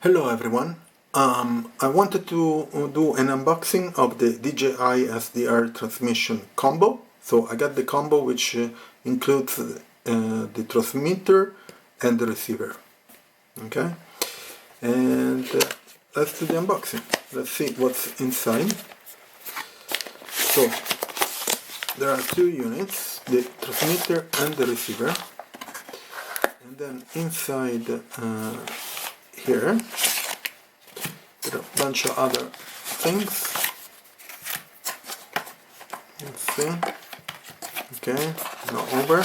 Hello everyone. I wanted to do an unboxing of the DJI SDR Transmission combo. So I got the combo which includes the transmitter and the receiver. Okay, and let's do the unboxing. Let's see what's inside. So there are two units, the transmitter and the receiver, and then inside here there are a bunch of other things. Let's see. Okay, now over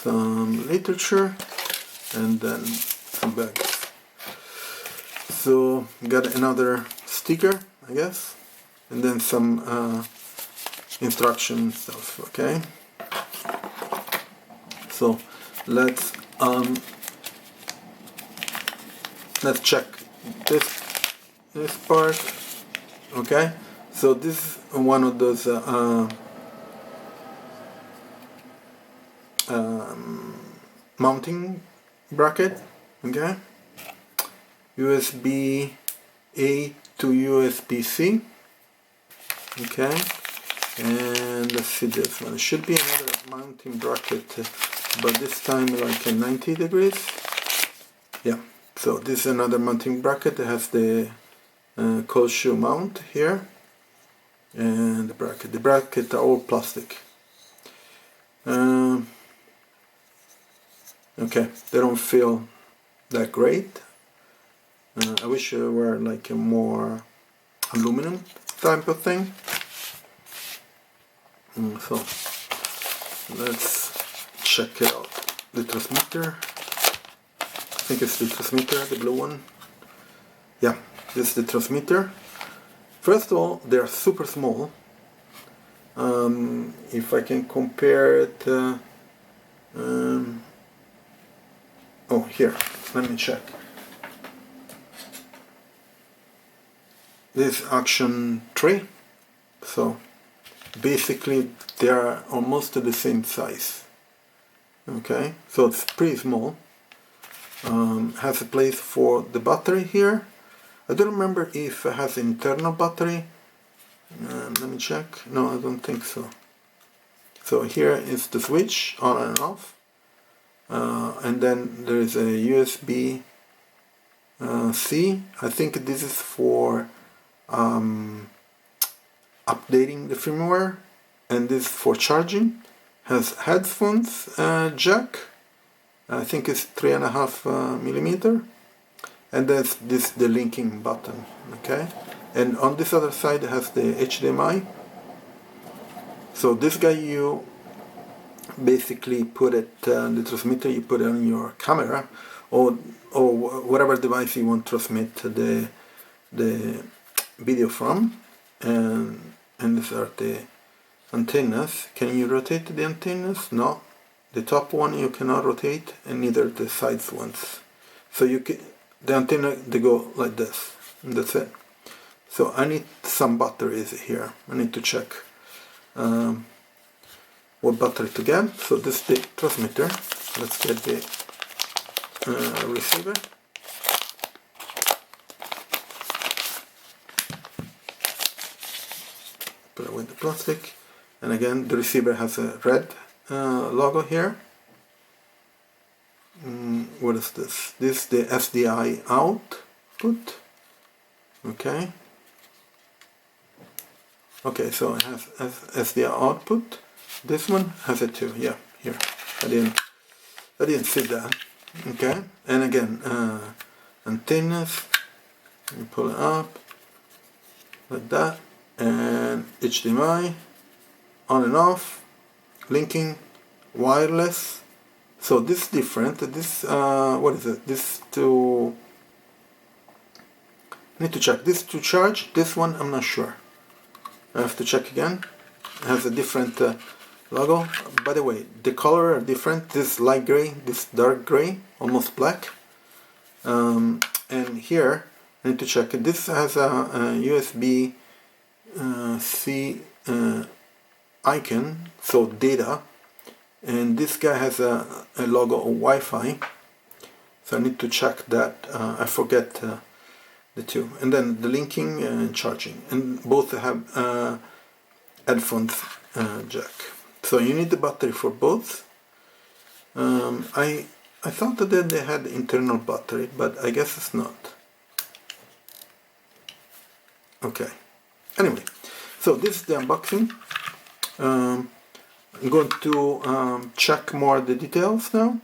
some literature and then some bags. So got another sticker, I guess, and then some instruction stuff. Okay, so let's check this part. Okay, so this is one of those mounting bracket. Okay, USB A to USB C. Okay, and let's see this one. It should be another mounting bracket, but this time like a 90 degrees. Yeah, so this is another mounting bracket that has the cold shoe mount here, and the bracket are all plastic. Okay, they don't feel that great. I wish it were like a more aluminum type of thing. So let's check it out. The transmitter, I think it's the transmitter, the blue one. Yeah, this is the transmitter. First of all, they're super small. If I can compare it, oh, here, let me check. This is Action 3, so basically they are almost the same size. Okay, so it's pretty small. Has a place for the battery here. I don't remember if it has internal battery. Let me check. No, I don't think so. So here is the switch, on and off. And then there is a USB C. I think this is for updating the firmware, and this is for charging. Has headphones jack. I think it's 3.5 millimeter, and that's this the linking button. Okay, and on this other side it has the HDMI. So this guy, you basically put it, the transmitter, you put it on your camera or whatever device you want to transmit the video from, and these are the antennas. Can you rotate the antennas? No, the top one you cannot rotate, and neither the sides ones. So you can, the antenna, they go like this, and that's it. So I need some batteries here. I need to check what battery to get. So this is the transmitter. Let's get the receiver. Put away the plastic, and again the receiver has a red logo here. What is this? This is the SDI output. Okay. Okay, so it has SDI output. This one has it too. Yeah, here. I didn't see that. Okay, and again antennas. You pull it up like that, and HDMI, on and off, linking, wireless. So this is different. This what is it? This to, I need to check. This to charge. This one I'm not sure. I have to check again. It has a different logo. By the way, the color are different. This light gray, this dark gray, almost black. And here I need to check. This has a USB C icon, so data, and this guy has a logo of Wi-Fi. So I need to check that. I forget the two. And then the linking and charging. And both have headphones jack. So you need the battery for both. I thought that they had internal battery, but I guess it's not. Okay. Anyway, so this is the unboxing. I'm going to check more the details now.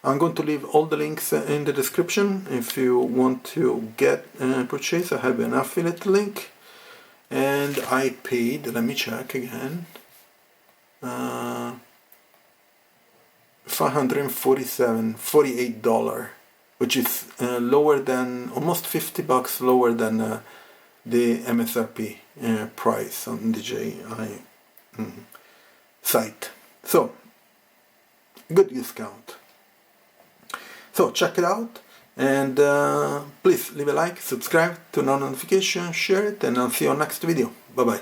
I'm going to leave all the links in the description if you want to get purchase. I have an affiliate link, and I paid, let me check again, $548, which is lower than, almost $50 lower than the MSRP price on DJI site. So good discount. So check it out, and please leave a like, subscribe, turn on notifications, share it, and I'll see you on next video. Bye bye.